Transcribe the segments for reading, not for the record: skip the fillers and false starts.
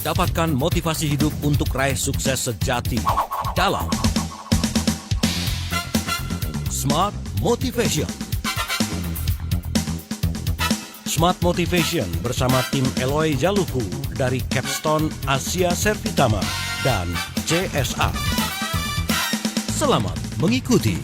Dapatkan motivasi hidup untuk raih sukses sejati dalam Smart Motivation. Smart Motivation bersama tim Eloy Jaluku dari Capstone Asia Servitama dan CSA. Selamat mengikuti.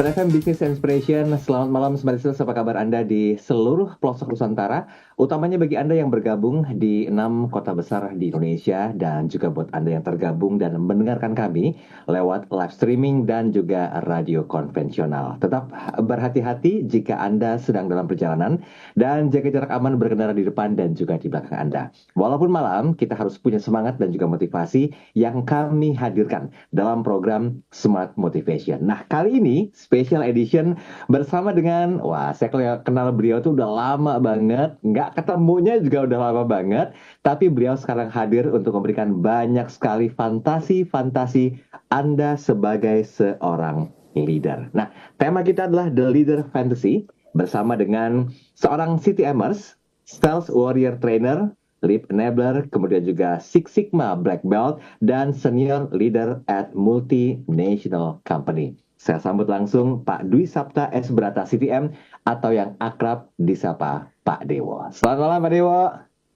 FM Business Inspiration, selamat malam Smart Listeners, apa kabar Anda di seluruh pelosok Nusantara, utamanya bagi Anda yang bergabung di 6 kota besar di Indonesia dan juga buat Anda yang tergabung dan mendengarkan kami lewat live streaming dan juga radio konvensional. Tetap berhati-hati jika Anda sedang dalam perjalanan dan jaga jarak aman berkendara di depan dan juga di belakang Anda. Walaupun malam, kita harus punya semangat dan juga motivasi yang kami hadirkan dalam program Smart Motivation. Nah, kali ini special edition bersama dengan, saya kenal beliau tuh udah lama banget, nggak ketemunya juga udah lama banget, tapi beliau sekarang hadir untuk memberikan banyak sekali fantasi-fantasi Anda sebagai seorang leader. Nah, tema kita adalah The Leader Fantasy bersama dengan seorang CTMers, Sales Warrior Trainer, Lead Enabler, kemudian juga Six Sigma Black Belt, dan Senior Leader at Multinational Company. Saya sambut langsung Pak Dwi Sapta S. Brata CTM atau yang akrab disapa Pak Dewo. Selamat malam Pak Dewo.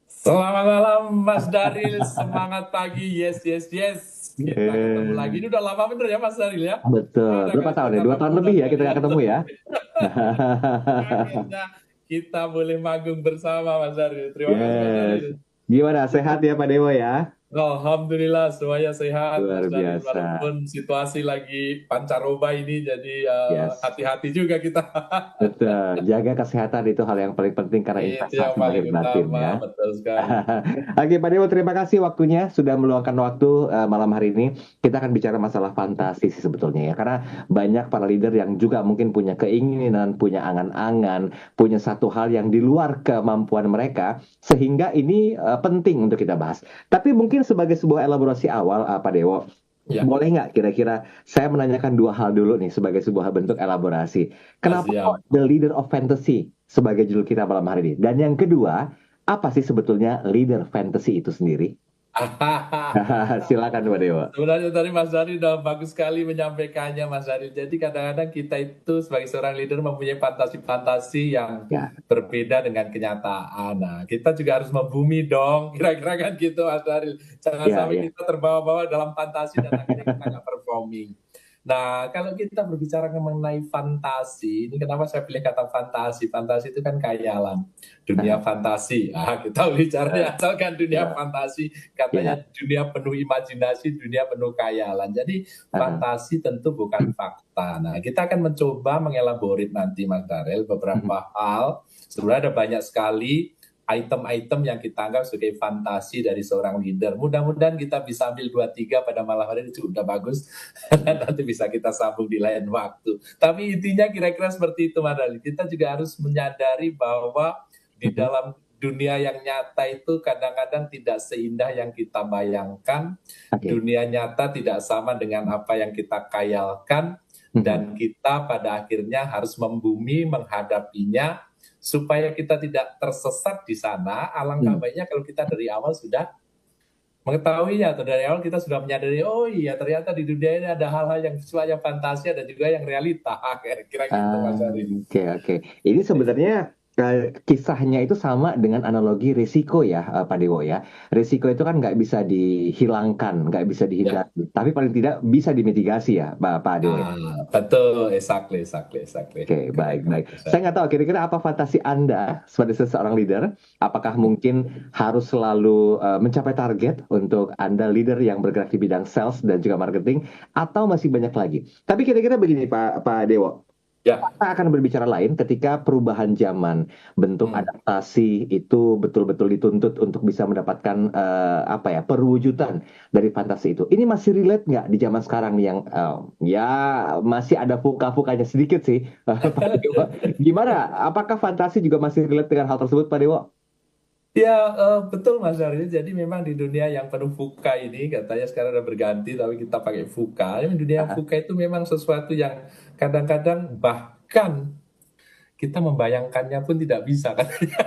Selamat malam Mas Daril, semangat pagi, yes. Kita ketemu lagi, ini udah lama bener ya Mas Daril ya? Betul, berapa tahun ya? 2 tahun lebih ya kita nggak ketemu ya? Kita boleh magung bersama Mas Daril, terima kasih Mas Daril. Gimana, sehat ya Pak Dewo ya? Alhamdulillah semuanya sehat. Luar biasa. Walaupun situasi lagi pancaroba ini, jadi hati-hati juga kita. Betul, jaga kesehatan itu hal yang paling penting karena investasi lahir batin ya. Betul sekali. Oke Pak Dewo, terima kasih waktunya sudah meluangkan waktu malam hari ini. Kita akan bicara masalah fantasi sih sebetulnya ya, karena banyak para leader yang juga mungkin punya keinginan, punya angan-angan, punya satu hal yang di luar kemampuan mereka, sehingga ini penting untuk kita bahas. Tapi mungkin sebagai sebuah elaborasi awal, Pak Dewo, boleh nggak kira-kira saya menanyakan 2 hal dulu nih sebagai sebuah bentuk elaborasi. Kenapa kok The Leader of Fantasy sebagai judul kita malam hari ini? Dan yang kedua, apa sih sebetulnya Leader Fantasy itu sendiri? Silakan Pak Dewo. Sebenarnya tadi Mas Dari udah bagus sekali menyampaikannya Mas Dari. Jadi kadang-kadang kita itu sebagai seorang leader mempunyai fantasi-fantasi yang berbeda dengan kenyataan. Nah, kita juga harus membumi dong, kira-kira kan gitu Mas Dari. Jangan sampai kita terbawa-bawa dalam fantasi dan akhirnya kita nggak performing. Nah, kalau kita berbicara mengenai fantasi, ini kenapa saya pilih kata fantasi? Fantasi itu kan khayalan, dunia fantasi. Kita bicaranya asalkan dunia fantasi, katanya dunia penuh imajinasi, dunia penuh khayalan. Jadi fantasi tentu bukan fakta. Nah, kita akan mencoba mengelaborate nanti Mas Darel beberapa hal. Sebenarnya ada banyak sekali item-item yang kita anggap sebagai fantasi dari seorang leader. Mudah-mudahan kita bisa ambil 2-3 pada malam hari ini, sudah bagus. Nanti bisa kita sambung di lain waktu. Tapi intinya kira-kira seperti itu, Mas Dali. Kita juga harus menyadari bahwa di dalam dunia yang nyata itu kadang-kadang tidak seindah yang kita bayangkan. Dunia nyata tidak sama dengan apa yang kita khayalkan. Dan kita pada akhirnya harus membumi, menghadapinya, supaya kita tidak tersesat di sana. Alangkah baiknya kalau kita dari awal sudah mengetahuinya, atau dari awal kita sudah menyadari, oh iya ternyata di dunia ini ada hal-hal yang sifatnya fantasi, ada juga yang realita. Kira-kira gitu Mas Ari. Oke. Ini sebenarnya kisahnya itu sama dengan analogi risiko ya Pak Dewo ya. Risiko itu kan nggak bisa dihilangkan, nggak bisa dihindari, tapi paling tidak bisa dimitigasi ya Pak Dewo. Betul, exactly. Oke, baik. Saya nggak tahu kira-kira apa fantasi Anda sebagai seorang leader. Apakah mungkin harus selalu mencapai target untuk Anda leader yang bergerak di bidang sales dan juga marketing, atau masih banyak lagi? Tapi kira-kira begini Pak Dewo. Kita akan berbicara lain ketika perubahan zaman, bentuk adaptasi itu betul-betul dituntut untuk bisa mendapatkan perwujudan dari fantasi itu. Ini masih relate nggak di zaman sekarang yang masih ada fuka-fukanya sedikit sih. Gimana? Apakah fantasi juga masih relate dengan hal tersebut, Pak Dewo? Ya, betul Mas Aryo. Jadi memang di dunia yang penuh fuka ini, katanya sekarang udah berganti, tapi kita pakai fuka. Ini dunia fuka itu memang sesuatu yang kadang-kadang bahkan kita membayangkannya pun tidak bisa katanya.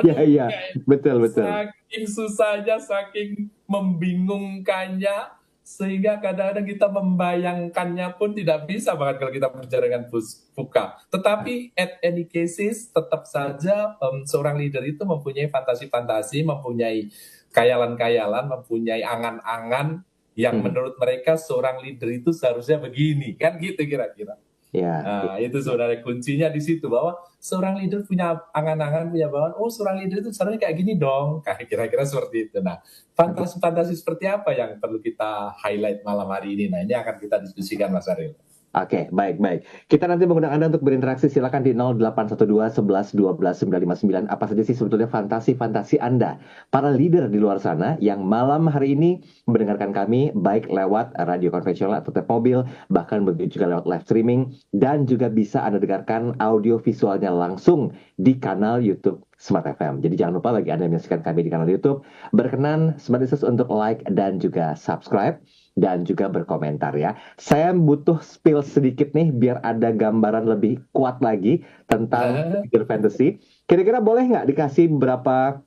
Iya, iya, betul, betul. Saking susahnya, saking membingungkannya, sehingga kadang-kadang kita membayangkannya pun tidak bisa bahkan kalau kita berbicara dengan Fuka. Tetapi at any cases, tetap saja seorang leader itu mempunyai fantasi-fantasi, mempunyai kayalan-kayalan, mempunyai angan-angan yang menurut mereka seorang leader itu seharusnya begini, kan gitu kira-kira. Ya, Nah, itu sebenarnya kuncinya di situ, bahwa seorang leader punya angan-angan, punya bawaan, oh seorang leader itu seharusnya kayak gini dong, kayak kira-kira seperti itu. Nah, fantasi-fantasi seperti apa yang perlu kita highlight malam hari ini? Nah, ini akan kita diskusikan, Mas Ariel. Oke, baik, baik. Kita nanti mengundang Anda untuk berinteraksi, silakan di 0812 11 12 959. Apa saja sih sebetulnya fantasi-fantasi Anda, para leader di luar sana yang malam hari ini mendengarkan kami, baik lewat radio konvensional atau tap mobil, bahkan begitu juga lewat live streaming, dan juga bisa Anda dengarkan audio visualnya langsung di kanal YouTube Smart FM. Jadi jangan lupa bagi Anda yang menyaksikan kami di kanal YouTube, berkenan Smart Business untuk like dan juga subscribe, dan juga berkomentar ya. Saya butuh spill sedikit nih biar ada gambaran lebih kuat lagi tentang leader fantasy. Kira-kira boleh nggak dikasih beberapa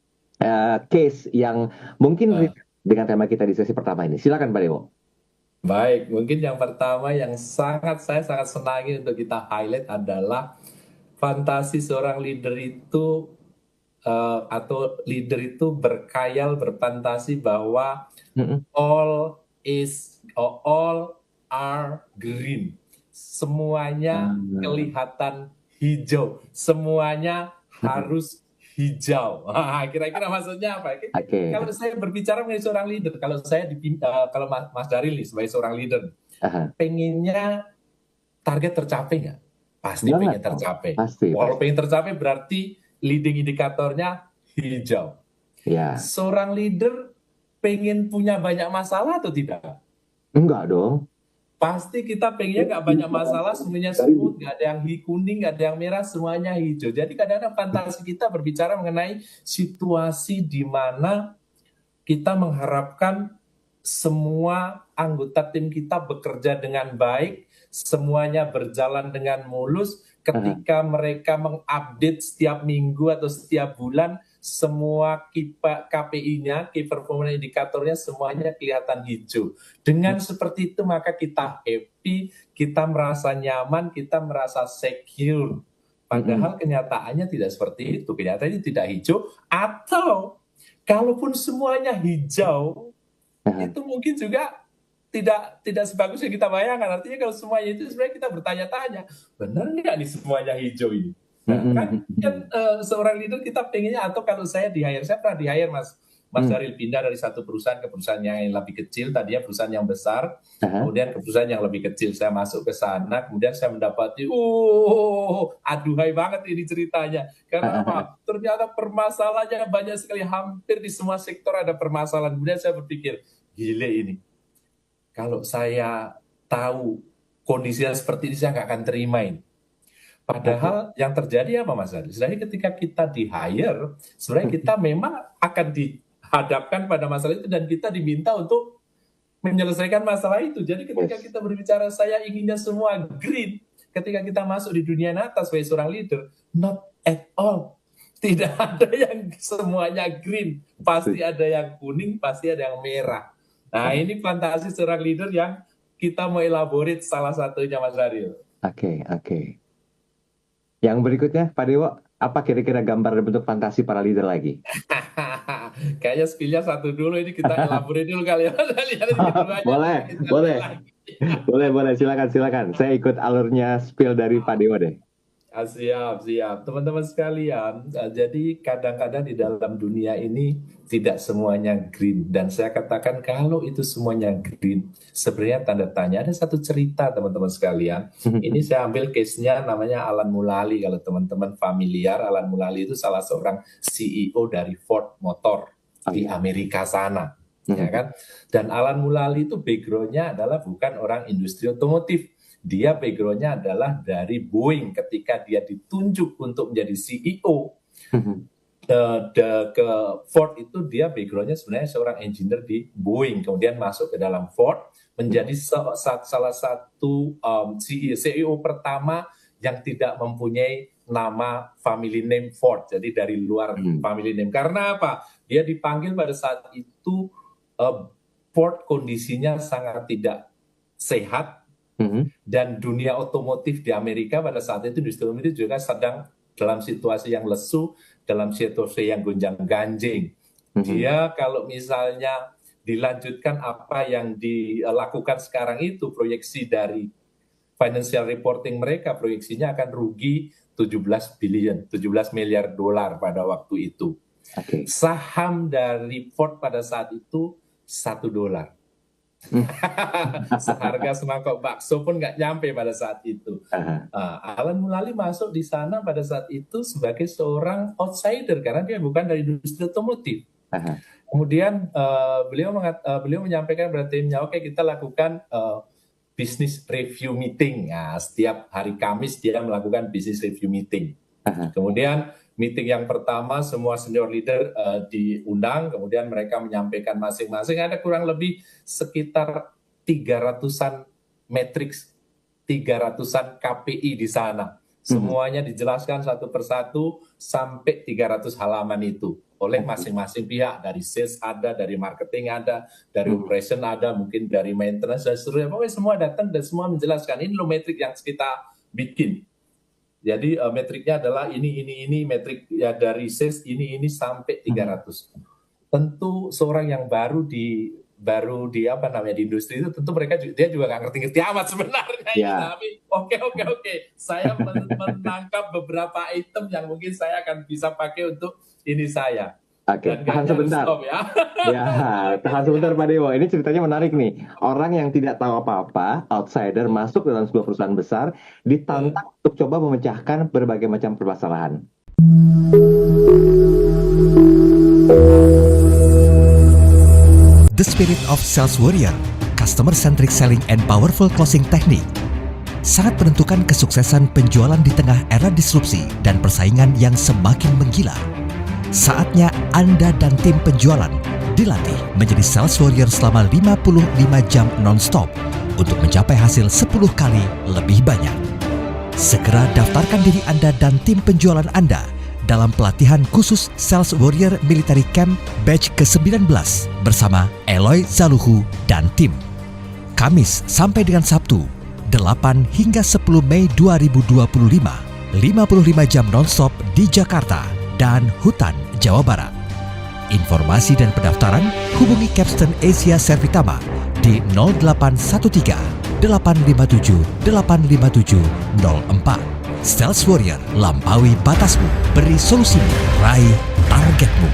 case yang mungkin dengan tema kita di sesi pertama ini? Silakan Pak Dewo. Baik, mungkin yang pertama yang saya sangat senangi untuk kita highlight adalah fantasi seorang leader itu atau leader itu berkhayal, berfantasi bahwa all are green. Semuanya kelihatan hijau. Semuanya harus hijau. Kira-kira maksudnya apa? Kalau saya berbicara mengenai seorang leader, kalau saya kalau Mas Daril nih sebagai seorang leader, pengennya target tercapai nggak? Pasti pengen tercapai. Kalau pengen tercapai berarti leading indikatornya hijau. Seorang leader pengen punya banyak masalah atau tidak? Enggak dong. Pasti kita pengennya nggak banyak masalah, semuanya smooth, nggak ada yang kuning, nggak ada yang merah, semuanya hijau. Jadi kadang-kadang fantasi kita berbicara mengenai situasi di mana kita mengharapkan semua anggota tim kita bekerja dengan baik, semuanya berjalan dengan mulus. Ketika mereka mengupdate setiap minggu atau setiap bulan, semua KPI-nya, Key Performance Indicator-nya semuanya kelihatan hijau. Dengan seperti itu maka kita happy, kita merasa nyaman, kita merasa secure. Padahal kenyataannya tidak seperti itu. Kenyataannya tidak hijau, atau kalaupun semuanya hijau, itu mungkin juga tidak sebagus yang kita bayangkan. Artinya kalau semuanya itu sebenarnya kita bertanya-tanya, benar nggak nih semuanya hijau ini? Kan seorang leader kita pengennya, atau kalau saya pernah di-hire Mas Daril, pindah dari satu perusahaan ke perusahaan yang lebih kecil. Tadinya perusahaan yang besar, kemudian ke perusahaan yang lebih kecil. Saya masuk ke sana, kemudian saya mendapati, aduhai banget ini ceritanya. Karena apa? Ternyata permasalahannya banyak sekali, hampir di semua sektor ada permasalahan. Kemudian saya berpikir, gile ini. Kalau saya tahu kondisinya seperti ini, saya nggak akan terima ini. Padahal yang terjadi apa Mas Adi? Sebenarnya ketika kita di-hire, sebenarnya kita memang akan dihadapkan pada masalah itu dan kita diminta untuk menyelesaikan masalah itu. Jadi ketika kita berbicara saya inginnya semua green, ketika kita masuk di dunia nyata sebagai seorang leader, not at all. Tidak ada yang semuanya green. Pasti ada yang kuning, pasti ada yang merah. Nah, ini fantasi seorang leader yang kita mau elaborate salah satunya Mas Daril. Oke. Yang berikutnya, Pak Dewo, apa kira-kira gambar dan bentuk fantasi para leader lagi? Kayaknya skillnya satu dulu, ini kita elaborate dulu kali ya. Boleh, silakan. Saya ikut alurnya spill dari Pak Dewo deh. Siap. Teman-teman sekalian, jadi kadang-kadang di dalam dunia ini tidak semuanya green. Dan saya katakan kalau itu semuanya green, sebenarnya tanda tanya. Ada satu cerita teman-teman sekalian. Ini saya ambil case-nya namanya Alan Mulally. Kalau teman-teman familiar, Alan Mulally itu salah seorang CEO dari Ford Motor di Amerika sana. Ya kan? Dan Alan Mulally itu background-nya adalah bukan orang industri otomotif. Dia background-nya adalah dari Boeing. Ketika dia ditunjuk untuk menjadi CEO ke Ford itu, dia background-nya sebenarnya seorang engineer di Boeing. Kemudian masuk ke dalam Ford, menjadi salah satu CEO pertama yang tidak mempunyai nama family name Ford, jadi dari luar family name. Karena apa? Dia dipanggil pada saat itu Ford kondisinya sangat tidak sehat, dan dunia otomotif di Amerika pada saat itu, industri otomotif juga sedang dalam situasi yang lesu, dalam situasi yang gonjang-ganjing. Dia kalau misalnya dilanjutkan apa yang dilakukan sekarang itu, proyeksi dari financial reporting mereka, proyeksinya akan rugi 17 miliar dolar pada waktu itu. Saham dari Ford pada saat itu $1. Seharga semangkok bakso pun nggak nyampe pada saat itu. Alan Mulally masuk di sana pada saat itu sebagai seorang outsider karena dia bukan dari industri otomotif. Kemudian beliau menyampaikan pada timnya, oke, kita lakukan business review meeting. Nah, setiap hari Kamis dia melakukan business review meeting. Kemudian meeting yang pertama semua senior leader diundang, kemudian mereka menyampaikan masing-masing, ada kurang lebih sekitar 300-an matriks, 300-an KPI di sana. Semuanya dijelaskan satu persatu sampai 300 halaman itu oleh masing-masing pihak, dari sales ada, dari marketing ada, dari operation ada, mungkin dari maintenance dan seterusnya. Pokoknya semua datang dan semua menjelaskan, ini loh metrik yang kita bikin. Jadi metriknya adalah ini metrik ya, dari sales ini sampai 300. Tentu seorang yang baru di di industri itu, tentu dia juga nggak ngerti amat sebenarnya. Tapi oke, saya menangkap beberapa item yang mungkin saya akan bisa pakai untuk ini saya. Tahan sebentar. Tahan sebentar Pak Dewo. Ini ceritanya menarik nih. Orang yang tidak tahu apa-apa, outsider, masuk dalam sebuah perusahaan besar, ditantang untuk coba memecahkan berbagai macam permasalahan. The Spirit of Sales Warrior, Customer-Centric Selling and Powerful Closing Technique, sangat menentukan kesuksesan penjualan di tengah era disrupsi dan persaingan yang semakin menggila. Saatnya Anda dan tim penjualan dilatih menjadi sales warrior selama 55 jam non-stop untuk mencapai hasil 10 kali lebih banyak. Segera daftarkan diri Anda dan tim penjualan Anda dalam pelatihan khusus Sales Warrior Military Camp batch ke-19 bersama Eloy Zaluhu dan tim. Kamis sampai dengan Sabtu, 8 hingga 10 Mei 2025, 55 jam non-stop di Jakarta dan Hutan, Jawa Barat. Informasi dan pendaftaran hubungi Capstan Asia Servitama di 0813 857 85704. Sales Warrior, lampaui batasmu, beri solusimu, raih targetmu.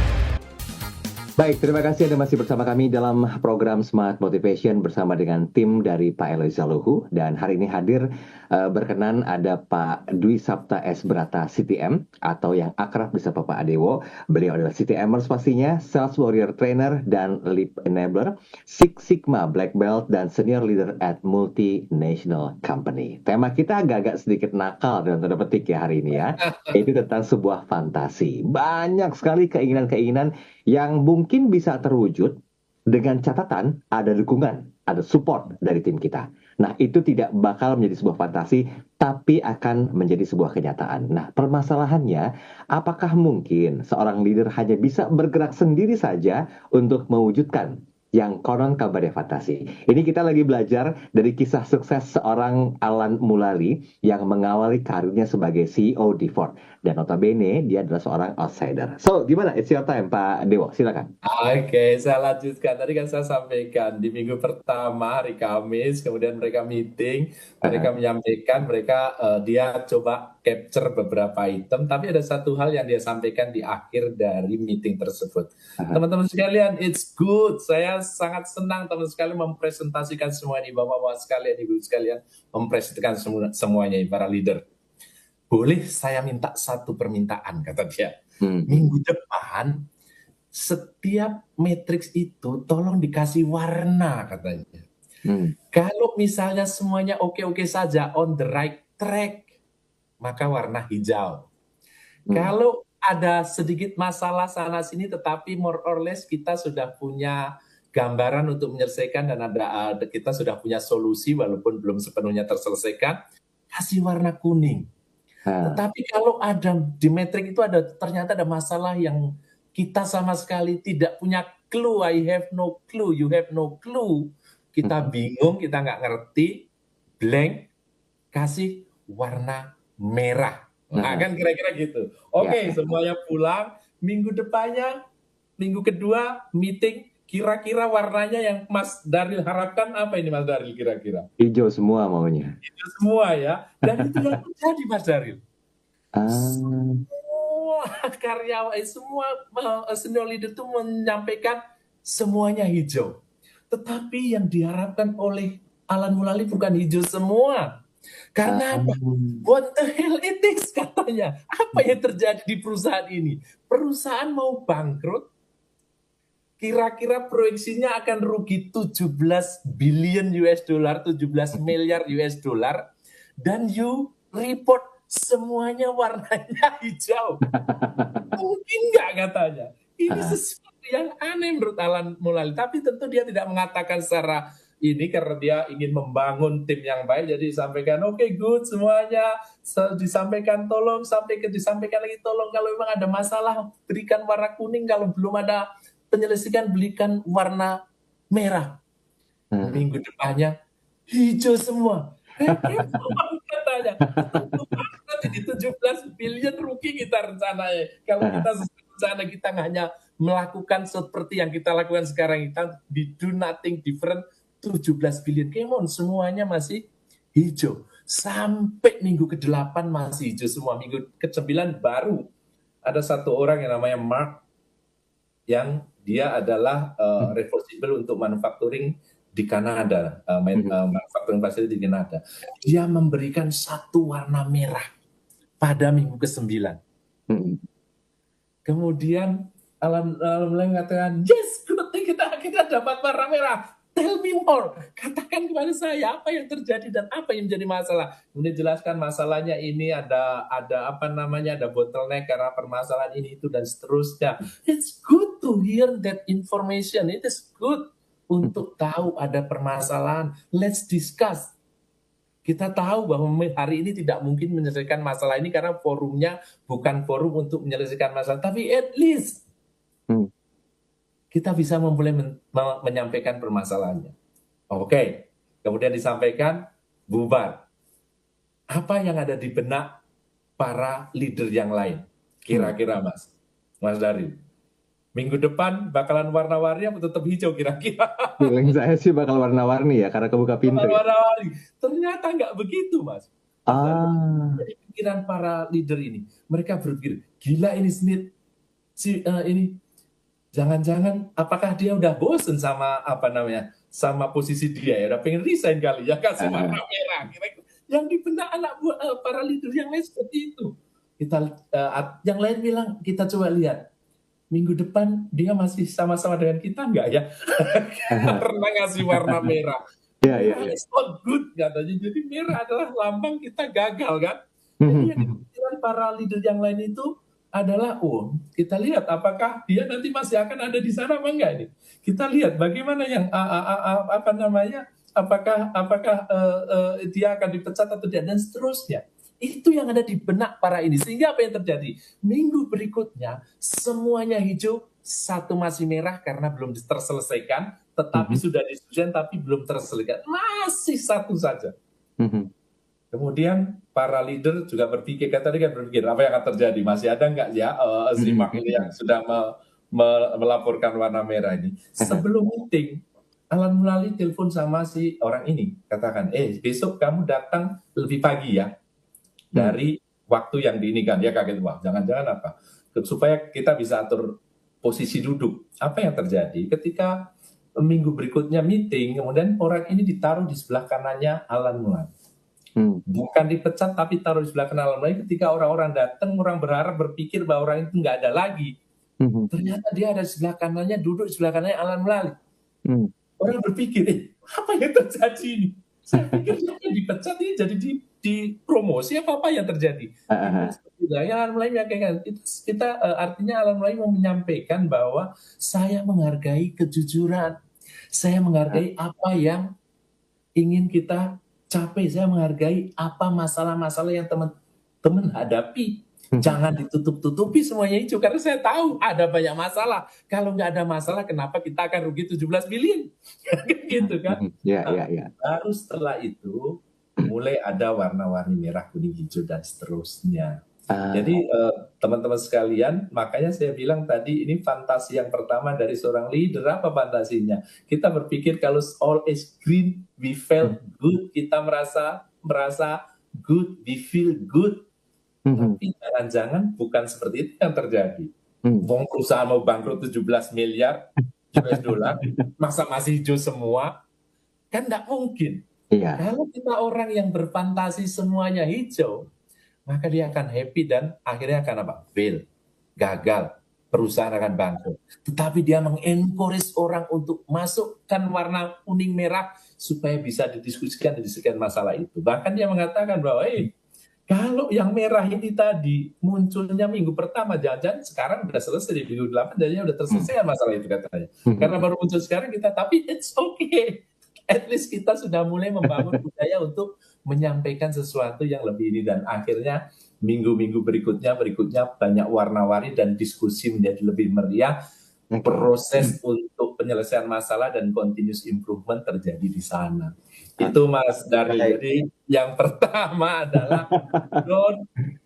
Baik, terima kasih Anda masih bersama kami dalam program Smart Motivation bersama dengan tim dari Pak Eloy Zaluhu. Dan hari ini hadir berkenan ada Pak Dwi Sapta S. Brata CTM atau yang akrab disapa Pak Adewo. Beliau adalah CTMers pastinya, Sales Warrior Trainer dan Leap Enabler, Six Sigma Black Belt dan Senior Leader at Multinational Company. Tema kita agak-agak sedikit nakal dalam tanda petik ya hari ini ya. Itu tentang sebuah fantasi. Banyak sekali keinginan-keinginan yang mungkin bisa terwujud dengan catatan ada dukungan, ada support dari tim kita. Nah, itu tidak bakal menjadi sebuah fantasi, tapi akan menjadi sebuah kenyataan. Nah, permasalahannya, apakah mungkin seorang leader hanya bisa bergerak sendiri saja untuk mewujudkan yang konon kabarnya fantasi? Ini kita lagi belajar dari kisah sukses seorang Alan Mulally yang mengawali karirnya sebagai CEO di Ford. Dan notabene dia adalah seorang outsider. So, gimana? It's your time, Pak Dewo. Silakan. Oke, saya lanjutkan. Tadi kan saya sampaikan di minggu pertama hari Kamis, kemudian mereka meeting, mereka menyampaikan, dia coba capture beberapa item, tapi ada satu hal yang dia sampaikan di akhir dari meeting tersebut. Teman-teman sekalian, it's good. Saya sangat senang teman sekalian mempresentasikan semua ini, bapak-bapak sekalian, ibu sekalian, mempresentasikan semuanya para leader. Boleh saya minta satu permintaan, kata dia. Minggu depan, setiap matriks itu tolong dikasih warna, katanya. Kalau misalnya semuanya oke-oke saja, on the right track, maka warna hijau. Kalau ada sedikit masalah sana-sini, tetapi more or less kita sudah punya gambaran untuk menyelesaikan dan kita sudah punya solusi walaupun belum sepenuhnya terselesaikan, kasih warna kuning. Tetapi kalau ada di metrik itu ternyata ada masalah yang kita sama sekali tidak punya clue. I have no clue, you have no clue. Kita bingung, kita nggak ngerti, blank, kasih warna merah. Nah, kan kira-kira gitu. Oke, semuanya pulang. Minggu depannya, minggu kedua meeting, kira-kira warnanya yang Mas Daril harapkan apa ini Mas Daril kira-kira? Hijau semua maunya. Hijau semua ya. Dan itu yang terjadi Mas Daril. Semua karyawan, semua senior leader itu menyampaikan semuanya hijau. Tetapi yang diharapkan oleh Alan Mulally bukan hijau semua. Karena apa? What the hell it is katanya. Apa yang terjadi di perusahaan ini? Perusahaan mau bangkrut. Kira-kira proyeksinya akan rugi 17 billion US dollar, 17 miliar US dollar. Dan you report semuanya warnanya hijau. Mungkin nggak katanya. Ini sesuatu yang aneh menurut Alan Mulally. Tapi tentu dia tidak mengatakan secara ini karena dia ingin membangun tim yang baik. Jadi disampaikan oke, good semuanya. Disampaikan tolong, disampaikan lagi tolong. Kalau memang ada masalah berikan warna kuning. Kalau belum ada penyelesaian belikan warna merah. Minggu depannya hijau semua. Katanya. Jadi 17 billion rugi kita rencananya. Kalau kita rencana kita hanya melakukan seperti yang kita lakukan sekarang, kita do nothing different, 17 billion. Come on, semuanya masih hijau. Sampai minggu ke-8 masih hijau semua. Minggu ke-9 baru ada satu orang yang namanya Mark, yang dia adalah responsible untuk manufacturing di Kanada, manufacturing facility di Kanada. Dia memberikan satu warna merah pada minggu ke-9. Kemudian Alan mengatakan, yes, kita dapat warna merah. Tell me more. Katakan kepada saya apa yang terjadi dan apa yang menjadi masalah. Kemudian jelaskan masalahnya ini ada bottleneck karena permasalahan ini itu dan seterusnya. It's good to hear that information. It is good untuk tahu ada permasalahan. Let's discuss. Kita tahu bahwa hari ini tidak mungkin menyelesaikan masalah ini karena forumnya bukan forum untuk menyelesaikan masalah. Tapi at least kita bisa mulai menyampaikan permasalahannya. Oke, kemudian disampaikan, bubar. Apa yang ada di benak para leader yang lain? Kira-kira Mas Daril. Minggu depan bakalan warna-warni atau tetap hijau kira-kira? Feeling saya sih bakal warna-warni ya, karena kebuka pintu. Warna-warni. Ternyata nggak begitu, Mas. Jadi pikiran para leader ini, mereka berpikir, gila ini Smith, ini jangan-jangan apakah dia udah bosen sama sama posisi dia ya, udah pengen resign kali ya, kasih warna merah. Kira-kira yang di benak anak para leader yang lain seperti itu. Yang lain bilang, kita coba lihat minggu depan dia masih sama-sama dengan kita nggak ya? Karena ngasih warna merah. It's not good katanya. Jadi merah adalah lambang kita gagal kan. Jadi yang pikiran para leader yang lain itu adalah, kita lihat apakah dia nanti masih akan ada di sana apa enggak ini. Kita lihat bagaimana yang apakah dia akan dipecat atau tidak dan seterusnya. Itu yang ada di benak para ini. Sehingga apa yang terjadi? Minggu berikutnya semuanya hijau, satu masih merah karena belum terselesaikan, tetapi sudah disetujui tapi belum terselesaikan. Masih satu saja. Kemudian para leader juga berpikir, apa yang akan terjadi? Masih ada nggak ya si Mark ini yang sudah melaporkan warna merah ini? Sebelum meeting, Alan Mulally telepon sama si orang ini, katakan, besok kamu datang lebih pagi ya dari waktu yang diinikan. Ya kaget, wah jangan-jangan apa? Supaya kita bisa atur posisi duduk. Apa yang terjadi ketika minggu berikutnya meeting, kemudian orang ini ditaruh di sebelah kanannya Alan Mulally. Bukan dipecat tapi taruh di sebelah kanan Alan Mulally. Ketika orang-orang datang, orang berpikir bahwa orang itu nggak ada lagi. Ternyata dia ada di sebelah kanannya, duduk di sebelah kanannya Alan Mulally. Orang berpikir, apa yang terjadi ini? Saya pikir yang dipecat ini jadi di promosi apa yang terjadi? Yang Alan Mulally menyampaikan artinya Alan Mulally mau menyampaikan bahwa saya menghargai kejujuran, saya menghargai apa yang ingin kita capai, saya menghargai apa masalah-masalah yang teman hadapi. Jangan ditutup-tutupi semuanya hijau, karena saya tahu ada banyak masalah. Kalau nggak ada masalah, kenapa kita akan rugi 17 bilion? Gitu kan. Baru setelah itu mulai ada warna-warni merah, kuning, hijau, dan seterusnya. Jadi teman-teman sekalian, makanya saya bilang tadi ini fantasi yang pertama dari seorang leader. Apa fantasinya? Kita berpikir kalau all is green, we felt good. Kita merasa good, we feel good. Tapi jangan-jangan bukan seperti itu yang terjadi. Wong perusahaan mau bangkrut 17 miliar US dollar, masa masih hijau semua? Kan nggak mungkin. Kalau kita orang yang berfantasi semuanya hijau, maka dia akan happy dan akhirnya akan apa? Fail, gagal, perusahaan akan bangkrut. Tetapi dia mengencourage orang untuk masukkan warna kuning merah supaya bisa didiskusikan masalah itu. Bahkan dia mengatakan bahwa kalau yang merah ini tadi munculnya minggu pertama, jangan-jangan sekarang udah selesai di minggu 8, jadinya udah terselesaikan masalah itu katanya. Karena baru muncul sekarang tapi it's okay. At least kita sudah mulai membangun budaya untuk menyampaikan sesuatu yang lebih ini, dan akhirnya minggu-minggu berikutnya banyak warna-warni dan diskusi menjadi lebih meriah. Proses untuk penyelesaian masalah dan continuous improvement terjadi di sana. Itu Mas Dari. Jadi yang pertama adalah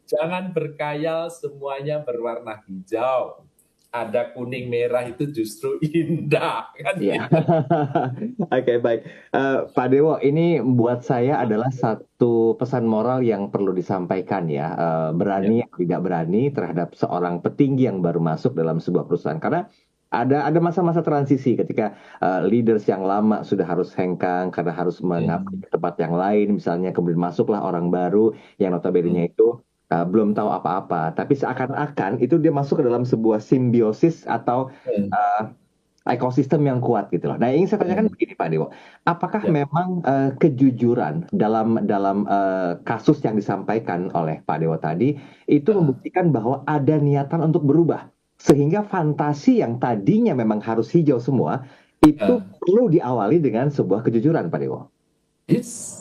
jangan berkhayal semuanya berwarna hijau. Ada kuning merah itu justru indah kan? Oke, baik. Pak Dewo, ini buat saya adalah satu pesan moral yang perlu disampaikan ya. Berani atau tidak berani terhadap seorang petinggi yang baru masuk dalam sebuah perusahaan. Karena ada masa-masa transisi ketika leaders yang lama sudah harus hengkang karena harus mengabdi ke tempat yang lain, misalnya, kemudian masuklah orang baru yang notabene-nya itu belum tahu apa-apa, tapi seakan-akan itu dia masuk ke dalam sebuah simbiosis atau ekosistem yang kuat gitu loh. Nah, yang ingin saya tanyakan begini Pak Dewo, apakah memang kejujuran dalam kasus yang disampaikan oleh Pak Dewo tadi itu membuktikan bahwa ada niatan untuk berubah, sehingga fantasi yang tadinya memang harus hijau semua itu perlu diawali dengan sebuah kejujuran, Pak Dewo?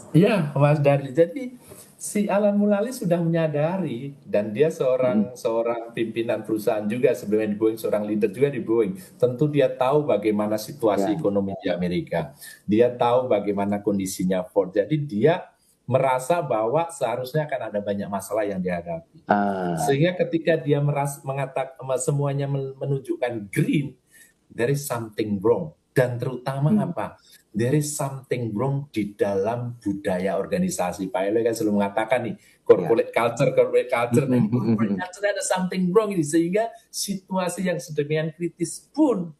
Ya, Mas Dari. Jadi si Alan Mulally sudah menyadari, dan dia seorang pimpinan perusahaan juga sebelumnya di Boeing, seorang leader juga di Boeing. Tentu dia tahu bagaimana situasi ekonomi di Amerika. Dia tahu bagaimana kondisinya Ford. Jadi dia merasa bahwa seharusnya akan ada banyak masalah yang dihadapi. Sehingga ketika dia mengatakan semuanya menunjukkan green, there is something wrong. Dan terutama apa? There is something wrong di dalam budaya organisasi. Pak Eloy kan selalu mengatakan nih, corporate culture. Corporate culture ada something wrong ini. Sehingga situasi yang sedemikian kritis pun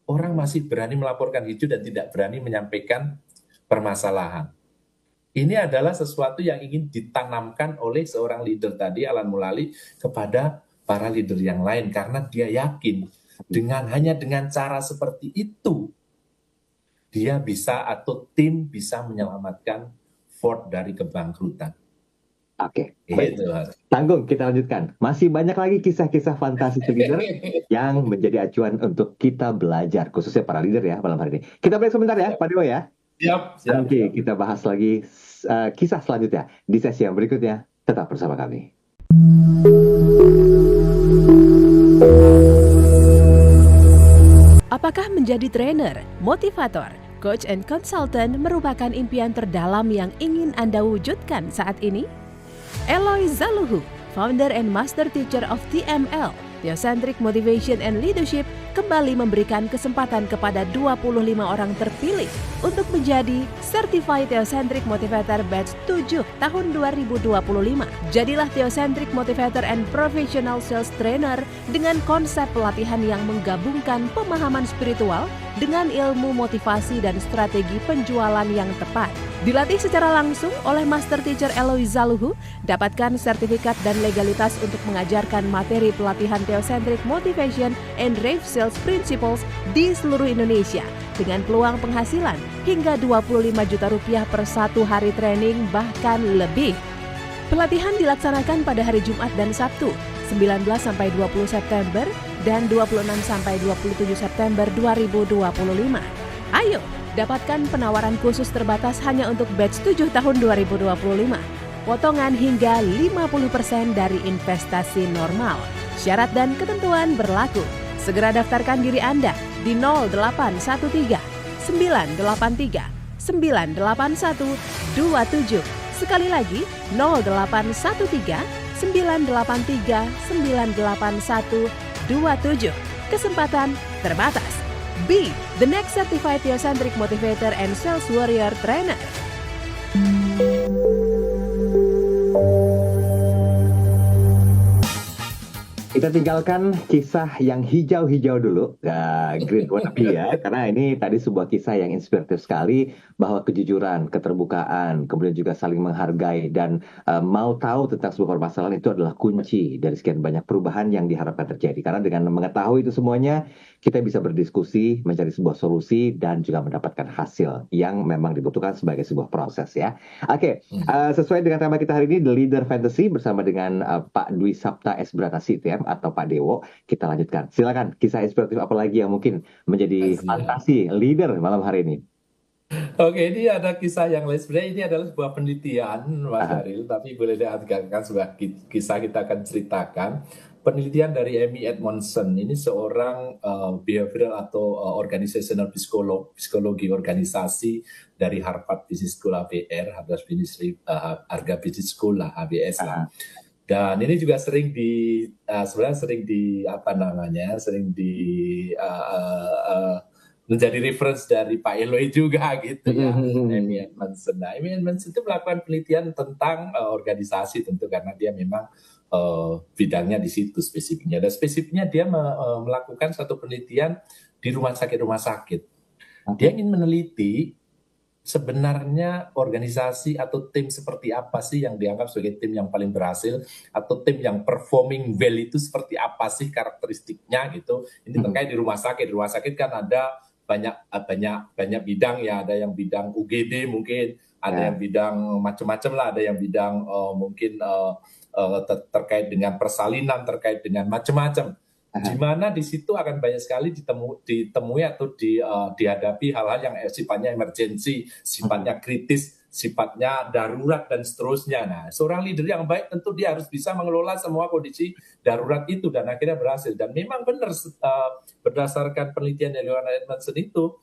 orang masih berani melaporkan hijau dan tidak berani menyampaikan permasalahan. Ini adalah sesuatu yang ingin ditanamkan oleh seorang leader tadi, Alan Mulally, kepada para leader yang lain. Karena dia yakin hanya dengan cara seperti itu, dia bisa atau tim bisa menyelamatkan Ford dari kebangkrutan. Oke, tanggung, kita lanjutkan. Masih banyak lagi kisah-kisah fantasi leader yang menjadi acuan untuk kita belajar, khususnya para leader ya malam hari ini. Kita break sebentar ya, Pak Dewo ya. Siap. Oke, kita bahas lagi kisah selanjutnya di sesi yang berikutnya. Tetap bersama kami. Apakah menjadi trainer, motivator, coach, and consultant merupakan impian terdalam yang ingin Anda wujudkan saat ini? Eloy Zaluhu, founder and master teacher of TML, Theocentric Motivation and Leadership, kembali memberikan kesempatan kepada 25 orang terpilih untuk menjadi Certified Theocentric Motivator Batch 7 tahun 2025. Jadilah Theocentric Motivator and Professional Sales Trainer dengan konsep pelatihan yang menggabungkan pemahaman spiritual dengan ilmu motivasi dan strategi penjualan yang tepat. Dilatih secara langsung oleh Master Teacher Eloy Zaluhu, dapatkan sertifikat dan legalitas untuk mengajarkan materi pelatihan Theocentric Motivation and Rave Sales Principles di seluruh Indonesia dengan peluang penghasilan hingga 25 juta rupiah per satu hari training bahkan lebih. Pelatihan dilaksanakan pada hari Jumat dan Sabtu, 19 sampai 20 September dan 26 sampai 27 September 2025. Ayo, dapatkan penawaran khusus terbatas hanya untuk batch 7 tahun 2025. potongan hingga 50% dari investasi normal. Syarat dan ketentuan berlaku. Segera daftarkan diri Anda di 0813 983 981 27. Sekali lagi 0813 983 981 27. Kesempatan terbatas. Be the next certified theocentric motivator and sales warrior trainer. Kita tinggalkan kisah yang hijau-hijau dulu, green wannabe ya, karena ini tadi sebuah kisah yang inspiratif sekali bahwa kejujuran, keterbukaan, kemudian juga saling menghargai dan mau tahu tentang sebuah permasalahan itu adalah kunci dari sekian banyak perubahan yang diharapkan terjadi. Karena dengan mengetahui itu semuanya, kita bisa berdiskusi, mencari sebuah solusi dan juga mendapatkan hasil yang memang dibutuhkan sebagai sebuah proses ya. Oke, sesuai dengan tema kita hari ini, The Leader Fantasy bersama dengan Pak Dwi Sapta S. Branasi atau Pak Dewo, kita lanjutkan. Silakan, kisah inspiratif apa lagi yang mungkin menjadi fantasi leader malam hari ini? Oke, ini ada kisah yang lain. Sebenarnya ini adalah sebuah penelitian, Mas Haril, tapi boleh diartikan sebuah kisah kita akan ceritakan. Penelitian dari Amy Edmondson, ini seorang behavioral atau organizational psikologi organisasi dari Harvard Business School ABR, Harvard Business School lah, HBS lah. Dan ini juga sering menjadi reference dari Pak Eloy juga gitu ya, Amy Edmondson. Nah, Amy Edmondson itu melakukan penelitian tentang organisasi tentu karena dia memang bidangnya di situ spesifiknya. Dan spesifiknya dia melakukan satu penelitian di rumah sakit. Dia ingin meneliti sebenarnya organisasi atau tim seperti apa sih yang dianggap sebagai tim yang paling berhasil atau tim yang performing well itu seperti apa sih karakteristiknya gitu. Ini terkait di rumah sakit. Di rumah sakit kan ada banyak bidang ya, ada yang bidang UGD mungkin, ada yang bidang macam-macam lah, ada yang bidang mungkin terkait dengan persalinan, terkait dengan macam-macam. Di mana di situ akan banyak sekali ditemui atau dihadapi hal-hal yang sifatnya emergensi, sifatnya kritis, sifatnya darurat dan seterusnya. Nah, seorang leader yang baik tentu dia harus bisa mengelola semua kondisi darurat itu dan akhirnya berhasil. Dan memang benar berdasarkan penelitian dari Edmondson itu,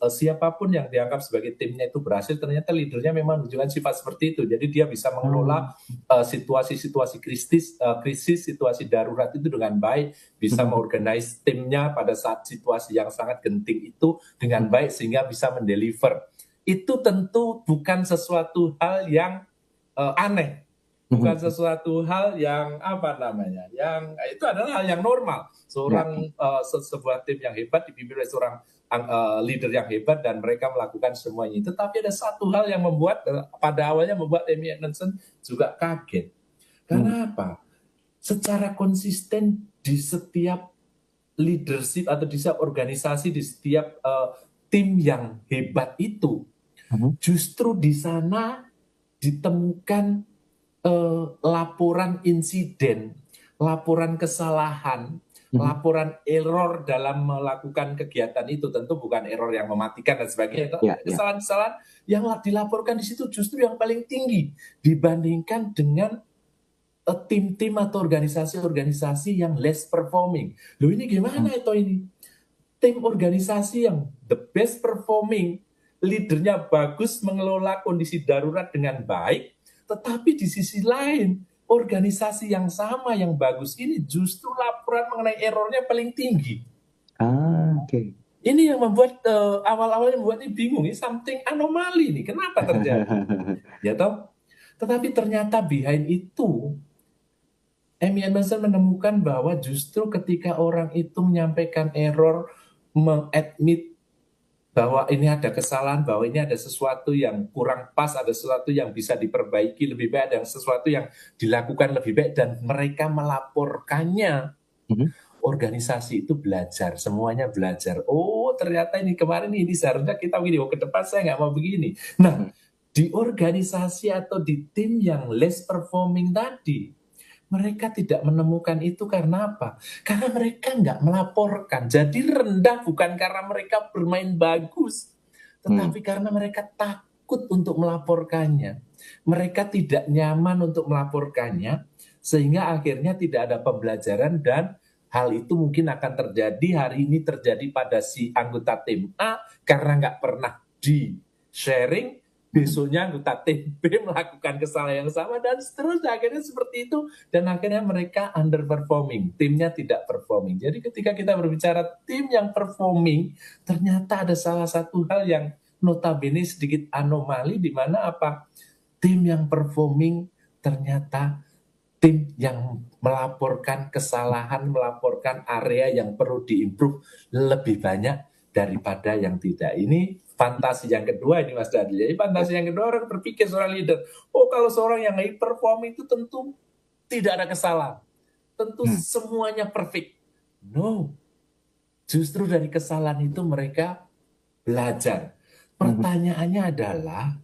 siapapun yang dianggap sebagai timnya itu berhasil, ternyata leadernya memang menunjukkan sifat seperti itu. Jadi dia bisa mengelola situasi-situasi krisis, situasi darurat itu dengan baik, bisa mengorganize timnya pada saat situasi yang sangat genting itu dengan baik sehingga bisa mendeliver. Itu tentu bukan sesuatu hal yang aneh. Bukan sesuatu hal yang yang itu adalah hal yang normal. Sebuah tim yang hebat dipimpin oleh seorang leader yang hebat dan mereka melakukan semuanya itu. Tapi ada satu hal yang pada awalnya membuat Amy Edmondson juga kaget. Karena apa? Secara konsisten di setiap leadership atau di setiap organisasi, di setiap tim yang hebat itu, justru di sana ditemukan laporan insiden, laporan kesalahan, laporan error dalam melakukan kegiatan itu. Tentu bukan error yang mematikan dan sebagainya. Kesalahan-kesalahan yang dilaporkan di situ justru yang paling tinggi dibandingkan dengan tim-tim atau organisasi-organisasi yang less performing. Loh, ini gimana itu ini? Tim organisasi yang the best performing, leadernya bagus, mengelola kondisi darurat dengan baik, tetapi di sisi lain organisasi yang sama yang bagus ini justru laporan mengenai errornya paling tinggi. Oke. Ini yang membuat awal-awalnya membuat ini bingung, ini something anomali nih, kenapa terjadi? Ya toh? Tetapi ternyata behind itu Amy Edmondson menemukan bahwa justru ketika orang itu menyampaikan error, mengadmit bahwa ini ada kesalahan, bahwa ini ada sesuatu yang kurang pas, ada sesuatu yang bisa diperbaiki lebih baik, ada sesuatu yang dilakukan lebih baik, dan mereka melaporkannya. Organisasi itu belajar, semuanya belajar. Oh, ternyata ini kemarin ini seharusnya kita begini, ke depan saya nggak mau begini. Nah, di organisasi atau di tim yang less performing tadi, mereka tidak menemukan itu karena apa? Karena mereka nggak melaporkan. Jadi rendah bukan karena mereka bermain bagus, tetapi karena mereka takut untuk melaporkannya. mereka tidak nyaman untuk melaporkannya, sehingga akhirnya tidak ada pembelajaran dan hal itu mungkin akan terjadi hari ini terjadi pada si anggota tim A karena nggak pernah di-sharing, besoknya anggota tim B melakukan kesalahan yang sama dan seterusnya, akhirnya seperti itu dan akhirnya mereka underperforming, timnya tidak performing. Jadi ketika kita berbicara tim yang performing, ternyata ada salah satu hal yang notabene sedikit anomali di mana apa? Tim yang performing ternyata tim yang melaporkan kesalahan, melaporkan area yang perlu diimprove lebih banyak daripada yang tidak. Ini fantasi yang kedua ini Mas Dadi. Jadi fantasi yang kedua, orang berpikir seorang leader, oh kalau seorang yang high performing itu tentu tidak ada kesalahan. Tentu semuanya perfect. No. Justru dari kesalahan itu mereka belajar. Pertanyaannya adalah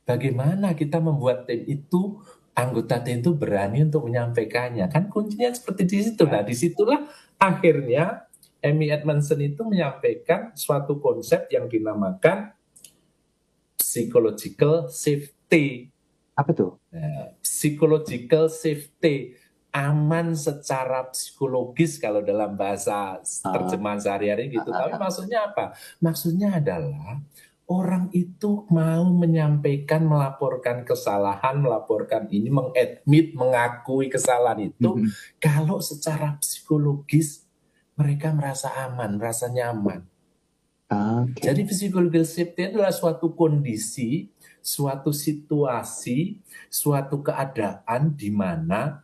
bagaimana kita membuat tim itu, anggota tim itu berani untuk menyampaikannya. Kan kuncinya seperti di situ. Nah, disitulah akhirnya Amy Edmondson itu menyampaikan suatu konsep yang dinamakan psychological safety. Apa tuh? Psychological safety, aman secara psikologis kalau dalam bahasa terjemahan sehari-hari gitu. Tapi maksudnya apa? Maksudnya adalah orang itu mau menyampaikan, melaporkan kesalahan, melaporkan ini, mengadmit, mengakui kesalahan itu, kalau secara psikologis mereka merasa aman, merasa nyaman. Jadi physical safety adalah suatu kondisi, suatu situasi, suatu keadaan di mana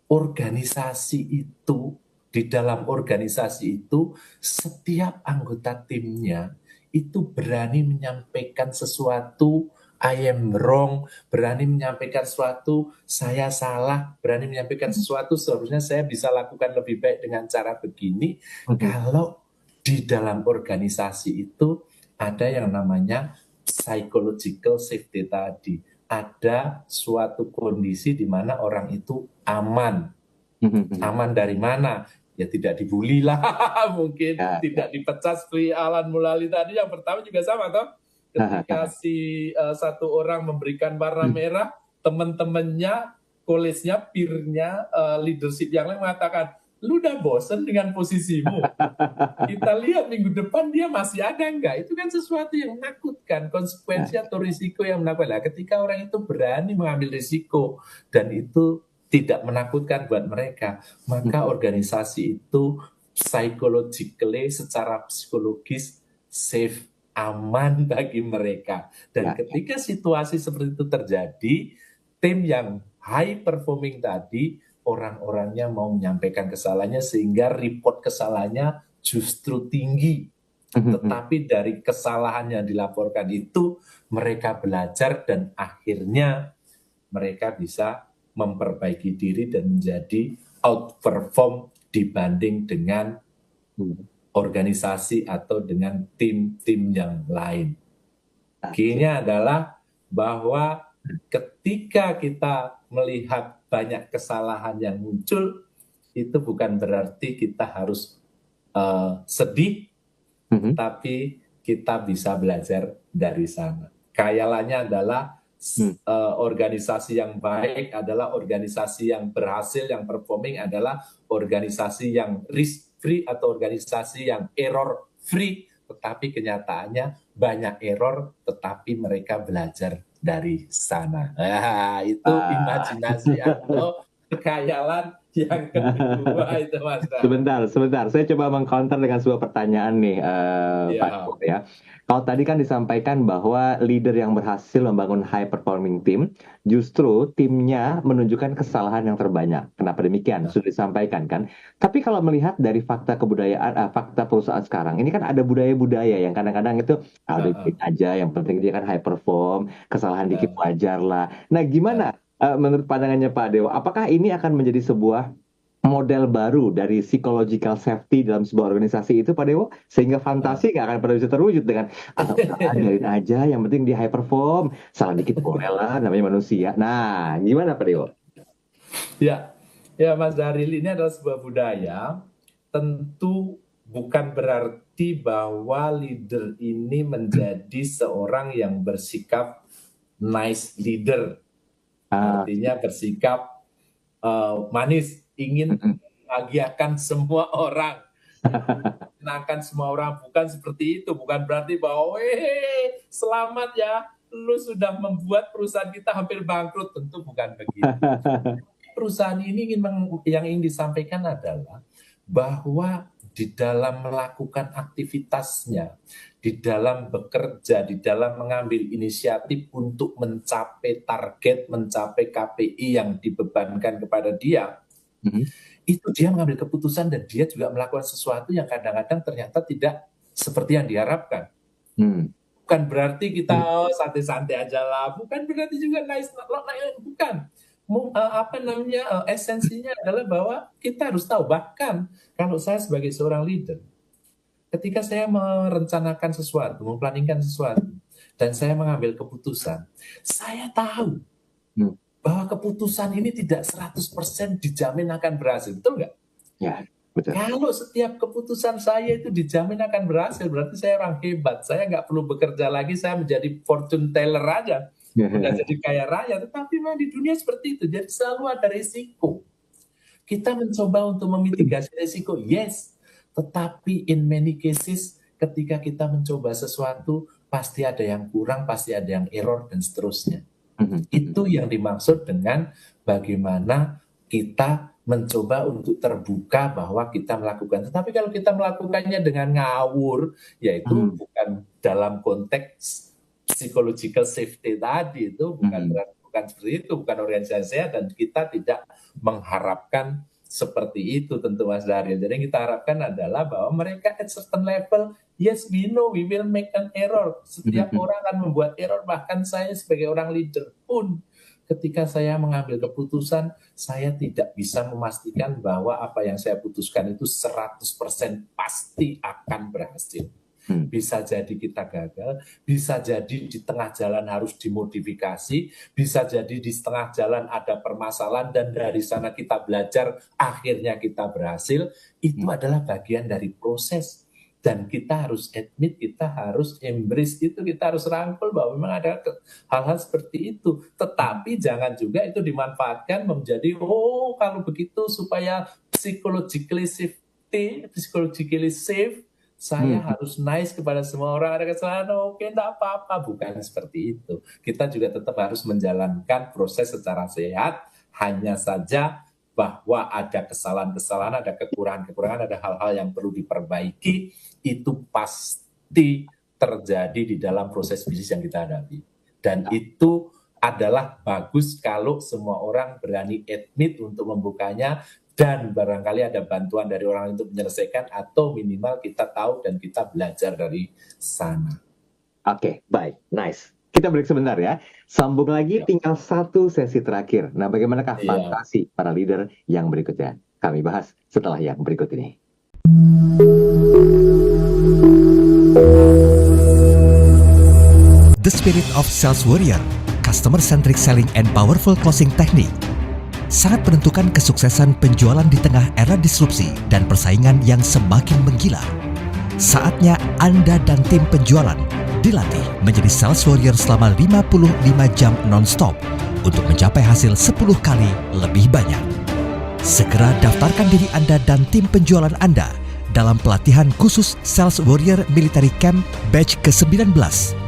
organisasi itu, di dalam organisasi itu, setiap anggota timnya itu berani menyampaikan sesuatu, I am wrong, berani menyampaikan sesuatu, saya salah, berani menyampaikan sesuatu, seharusnya saya bisa lakukan lebih baik dengan cara begini. Kalau di dalam organisasi itu ada yang namanya psychological safety tadi. Ada suatu kondisi di mana orang itu aman. Aman dari mana? Ya tidak dibully lah, mungkin tidak dipecat seperti Alan Mulali tadi. Yang pertama juga sama toh. Ketika si satu orang memberikan warna merah, teman-temannya, kolesnya, peer-nya, leadership yang lain mengatakan, lu udah bosen dengan posisimu. Kita lihat minggu depan dia masih ada enggak? Itu kan sesuatu yang menakutkan, konsekuensi atau risiko yang menakutkan. Nah, ketika orang itu berani mengambil risiko dan itu tidak menakutkan buat mereka, maka organisasi itu psychologically, secara psikologis safe, aman bagi mereka. Dan ketika situasi seperti itu terjadi, tim yang high performing tadi, orang-orangnya mau menyampaikan kesalahannya sehingga report kesalahannya justru tinggi. Tetapi dari kesalahan yang dilaporkan itu mereka belajar dan akhirnya mereka bisa memperbaiki diri dan menjadi outperform dibanding dengan organisasi atau dengan tim-tim yang lain. Key-nya adalah bahwa ketika kita melihat banyak kesalahan yang muncul, itu bukan berarti kita harus sedih, tapi kita bisa belajar dari sana. Khayalannya adalah organisasi yang baik adalah organisasi yang berhasil, yang performing adalah organisasi yang risk free atau organisasi yang error free, tetapi kenyataannya banyak error, tetapi mereka belajar dari sana. Itu imajinasi atau kekhayalan yang kedua itu Mas. Sebentar. Saya coba meng-counter dengan sebuah pertanyaan nih, Pak Ibu ya. Kalau tadi kan disampaikan bahwa leader yang berhasil membangun high performing team, justru timnya menunjukkan kesalahan yang terbanyak. Kenapa demikian? Sudah disampaikan kan. Tapi kalau melihat dari fakta kebudayaan, fakta perusahaan sekarang, ini kan ada budaya-budaya yang kadang-kadang itu udah dikit aja, yang penting dia kan high perform, kesalahan dikit wajar lah. Nah, gimana menurut pandangannya Pak Dewa? Apakah ini akan menjadi sebuah model baru dari psychological safety dalam sebuah organisasi itu Pak Dewo, sehingga fantasi nggak akan pernah bisa terwujud dengan biarin aja, yang penting dia high perform, salah dikit boleh lah, namanya manusia. Nah, gimana Pak Dewo? Ya Mas Daril, ini adalah sebuah budaya. Tentu bukan berarti bahwa leader ini menjadi seorang yang bersikap nice leader, artinya bersikap manis, ingin membahagiakan semua orang, menyenangkan semua orang. Bukan seperti itu, bukan berarti bahwa selamat ya, lu sudah membuat perusahaan kita hampir bangkrut. Tentu bukan begitu. Perusahaan ini yang ingin disampaikan adalah bahwa di dalam melakukan aktivitasnya, di dalam bekerja, di dalam mengambil inisiatif untuk mencapai target, mencapai KPI yang dibebankan kepada dia, itu dia mengambil keputusan dan dia juga melakukan sesuatu yang kadang-kadang ternyata tidak seperti yang diharapkan. Bukan berarti kita santai-santai aja lah, bukan berarti juga nice, bukan. Esensinya adalah bahwa kita harus tahu, bahkan kalau saya sebagai seorang leader, ketika saya merencanakan sesuatu, memplanningkan sesuatu, dan saya mengambil keputusan, saya tahu bahwa keputusan ini tidak 100% dijamin akan berhasil, betul nggak? Ya, betul. Kalau setiap keputusan saya itu dijamin akan berhasil, berarti saya orang hebat, saya nggak perlu bekerja lagi, saya menjadi fortune teller aja. Udah jadi kaya raya, tetapi memang di dunia seperti itu, jadi selalu ada risiko. Kita mencoba untuk memitigasi risiko, yes, tetapi in many cases ketika kita mencoba sesuatu pasti ada yang kurang, pasti ada yang error dan seterusnya. Itu yang dimaksud dengan bagaimana kita mencoba untuk terbuka bahwa kita melakukan. Tetapi kalau kita melakukannya dengan ngawur, yaitu bukan dalam konteks psychological safety tadi, itu bukan seperti itu, bukan organisasi sehat, dan kita tidak mengharapkan seperti itu tentu Mas Daryl. Jadi yang kita harapkan adalah bahwa mereka at certain level, yes we know we will make an error. Setiap orang akan membuat error, bahkan saya sebagai orang leader pun ketika saya mengambil keputusan, saya tidak bisa memastikan bahwa apa yang saya putuskan itu 100% pasti akan berhasil. Bisa jadi kita gagal, bisa jadi di tengah jalan harus dimodifikasi, bisa jadi di setengah jalan ada permasalahan dan dari sana kita belajar, akhirnya kita berhasil. Itu adalah bagian dari proses. Dan kita harus admit, kita harus embrace itu, kita harus rangkul bahwa memang ada hal-hal seperti itu. Tetapi jangan juga itu dimanfaatkan menjadi, kalau begitu supaya psychologically safe, saya harus nice kepada semua orang, ada kesalahan, oke, enggak apa-apa. Bukan seperti itu. Kita juga tetap harus menjalankan proses secara sehat, hanya saja bahwa ada kesalahan-kesalahan, ada kekurangan-kekurangan, ada hal-hal yang perlu diperbaiki, itu pasti terjadi di dalam proses bisnis yang kita hadapi. Dan itu adalah bagus kalau semua orang berani admit untuk membukanya, dan barangkali ada bantuan dari orang untuk menyelesaikan, atau minimal kita tahu dan kita belajar dari sana. Oke, baik, nice. Kita break sebentar ya. Sambung lagi, tinggal satu sesi terakhir. Nah, bagaimanakah fantasi para leader yang berikutnya? Kami bahas setelah yang berikut ini. The Spirit of Sales Warrior, Customer-Centric Selling and Powerful Closing Technique, sangat menentukan kesuksesan penjualan di tengah era disrupsi dan persaingan yang semakin menggila. Saatnya Anda dan tim penjualan dilatih menjadi sales warrior selama 55 jam non-stop untuk mencapai hasil 10 kali lebih banyak. Segera daftarkan diri Anda dan tim penjualan Anda dalam pelatihan khusus Sales Warrior Military Camp batch ke-19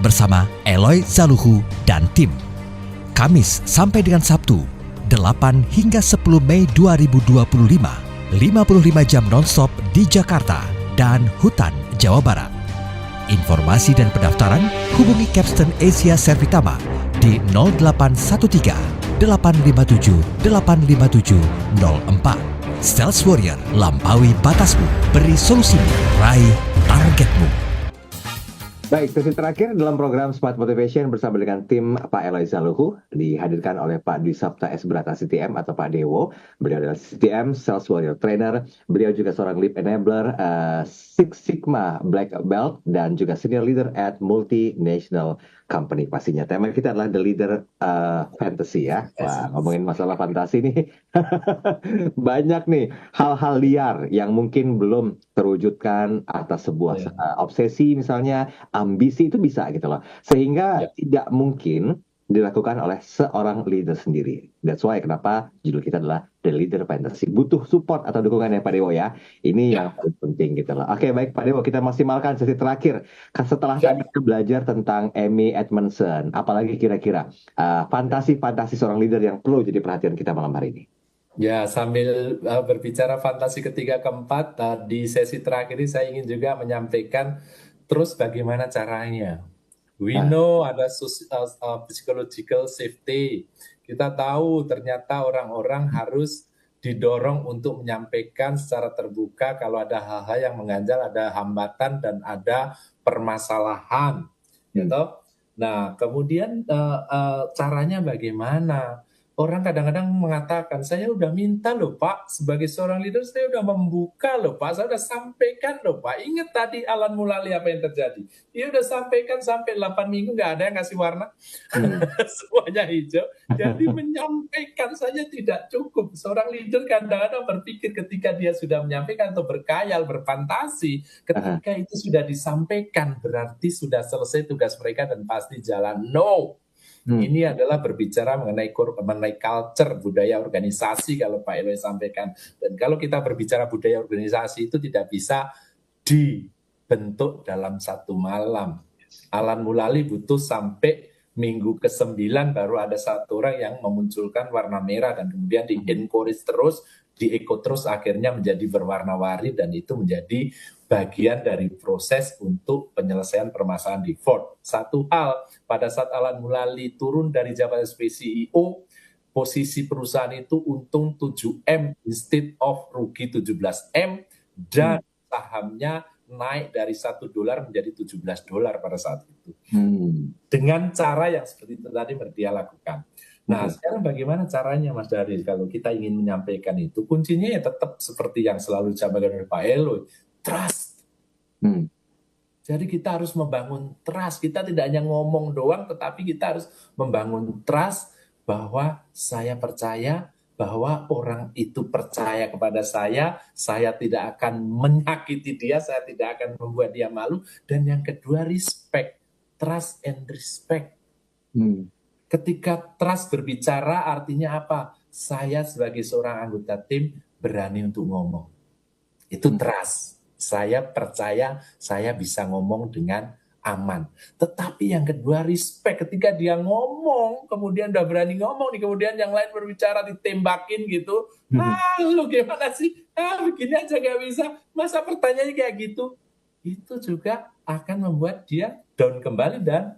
bersama Eloy Zaluhu dan tim. Kamis sampai dengan Sabtu, 8 hingga 10 Mei 2025, 55 jam non-stop di Jakarta dan Hutan, Jawa Barat. Informasi dan pendaftaran hubungi Capstan Asia Servitama di 0813 857 85704. Sales Warrior, lampaui batasmu, beri solusimu, raih targetmu. Baik, sesi terakhir dalam program Smart Motivation bersama dengan tim Pak Eloy Zaluhu, dihadirkan oleh Pak Dwi Sapta S. Brata CTM atau Pak Dewo. Beliau adalah CTM, Sales Warrior Trainer. Beliau juga seorang Leap Enabler, Six Sigma Black Belt, dan juga Senior Leader at Multinational Company pastinya. Tema kita adalah The Leader Fantasy ya. Wah, ngomongin masalah fantasi nih. Banyak nih hal-hal liar yang mungkin belum terwujudkan atas sebuah obsesi misalnya, ambisi itu bisa gitu loh. Sehingga tidak mungkin dilakukan oleh seorang leader sendiri. That's why kenapa judul kita adalah The Leader Fantasy. Butuh support atau dukungan ya Pak Dewo ya. Ini yang paling penting gitu loh. Oke, baik Pak Dewo, kita maksimalkan sesi terakhir. Setelah tadi kita belajar tentang Amy Edmondson, apalagi kira-kira fantasi-fantasi seorang leader yang perlu jadi perhatian kita malam hari ini. Ya, sambil berbicara fantasi ketiga keempat, di sesi terakhir ini saya ingin juga menyampaikan terus bagaimana caranya. We know ada psychological safety. Kita tahu ternyata orang-orang harus didorong untuk menyampaikan secara terbuka kalau ada hal-hal yang mengganjal, ada hambatan dan ada permasalahan, gitu. Nah, kemudian caranya bagaimana? Orang kadang-kadang mengatakan, saya udah minta loh Pak, sebagai seorang leader saya udah membuka loh Pak, saya udah sampaikan loh Pak. Ingat tadi Alan Mulally apa yang terjadi? Dia udah sampaikan sampai 8 minggu, nggak ada yang kasih warna. Semuanya hijau. Jadi menyampaikan saja tidak cukup. Seorang leader kadang-kadang berpikir ketika dia sudah menyampaikan atau berkhayal, berfantasi, ketika itu sudah disampaikan, berarti sudah selesai tugas mereka dan pasti jalan. No. Ini adalah berbicara mengenai culture, budaya organisasi kalau Pak Eloy sampaikan. Dan kalau kita berbicara budaya organisasi itu tidak bisa dibentuk dalam satu malam. Alan Mulally butuh sampai minggu ke-9 baru ada satu orang yang memunculkan warna merah dan kemudian di-encourage terus, di-echo terus, akhirnya menjadi berwarna-warni dan itu menjadi bagian dari proses untuk penyelesaian permasalahan di Ford. Satu hal, pada saat Alan Mulally turun dari jabatan sebagai CEO, posisi perusahaan itu untung 7M instead of rugi 17M dan sahamnya naik dari $1 menjadi $17 pada saat itu. Dengan cara yang seperti itu tadi dia lakukan. Nah, sekarang bagaimana caranya Mas Daryl kalau kita ingin menyampaikan itu? Kuncinya ya tetap seperti yang selalu disampaikan oleh Pak Eloy. Trust. Jadi kita harus membangun trust. Kita tidak hanya ngomong doang, tetapi kita harus membangun trust bahwa saya percaya, bahwa orang itu percaya kepada saya tidak akan menyakiti dia, saya tidak akan membuat dia malu. Dan yang kedua, respect. Trust and respect. Ketika trust berbicara artinya apa? Saya sebagai seorang anggota tim berani untuk ngomong. Itu trust. Saya percaya saya bisa ngomong dengan aman. Tetapi yang kedua respect. Ketika dia ngomong, kemudian udah berani ngomong, nih kemudian yang lain berbicara ditembakin gitu. Lu gimana sih? Begini aja gak bisa. Masa pertanyaannya kayak gitu? Itu juga akan membuat dia down kembali dan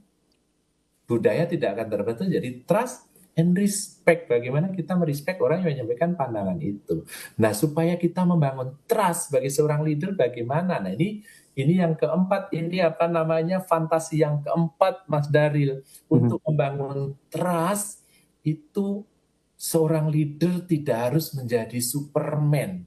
budaya tidak akan terbentuk. Jadi trust and respect. Bagaimana kita merespek orang yang menyampaikan pandangan itu. Nah, supaya kita membangun trust sebagai seorang leader bagaimana? Nah, ini yang keempat, ini apa namanya, fantasi yang keempat Mas Daryl. Untuk membangun trust itu seorang leader tidak harus menjadi Superman.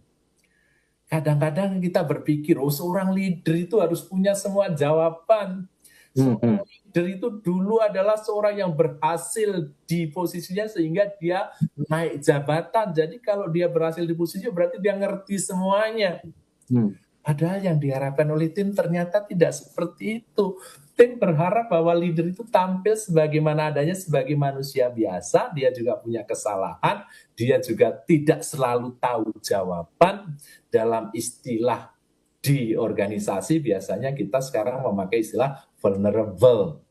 Kadang-kadang kita berpikir, seorang leader itu harus punya semua jawaban. Seorang leader itu dulu adalah seorang yang berhasil di posisinya sehingga dia naik jabatan. Jadi kalau dia berhasil di posisinya berarti dia ngerti semuanya. Padahal yang diharapkan oleh tim ternyata tidak seperti itu. Tim berharap bahwa leader itu tampil sebagaimana adanya sebagai manusia biasa. Dia juga punya kesalahan. Dia juga tidak selalu tahu jawaban. Dalam istilah di organisasi biasanya kita sekarang memakai istilah vulnerable.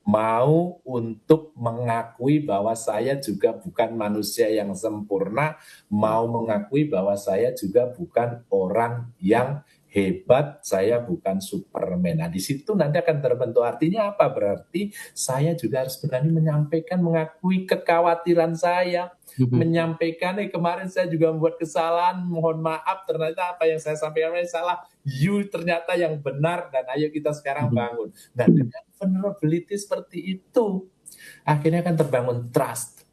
Mau untuk mengakui bahwa saya juga bukan manusia yang sempurna, mau mengakui bahwa saya juga bukan orang yang hebat, saya bukan Superman. Nah, di situ nanti akan terbentuk. Artinya apa? Berarti saya juga harus berani menyampaikan, mengakui kekhawatiran saya, menyampaikan, kemarin saya juga membuat kesalahan, mohon maaf, ternyata apa yang saya sampaikan salah, you ternyata yang benar, dan ayo kita sekarang bangun. Nah, dengan vulnerability seperti itu, akhirnya akan terbangun trust.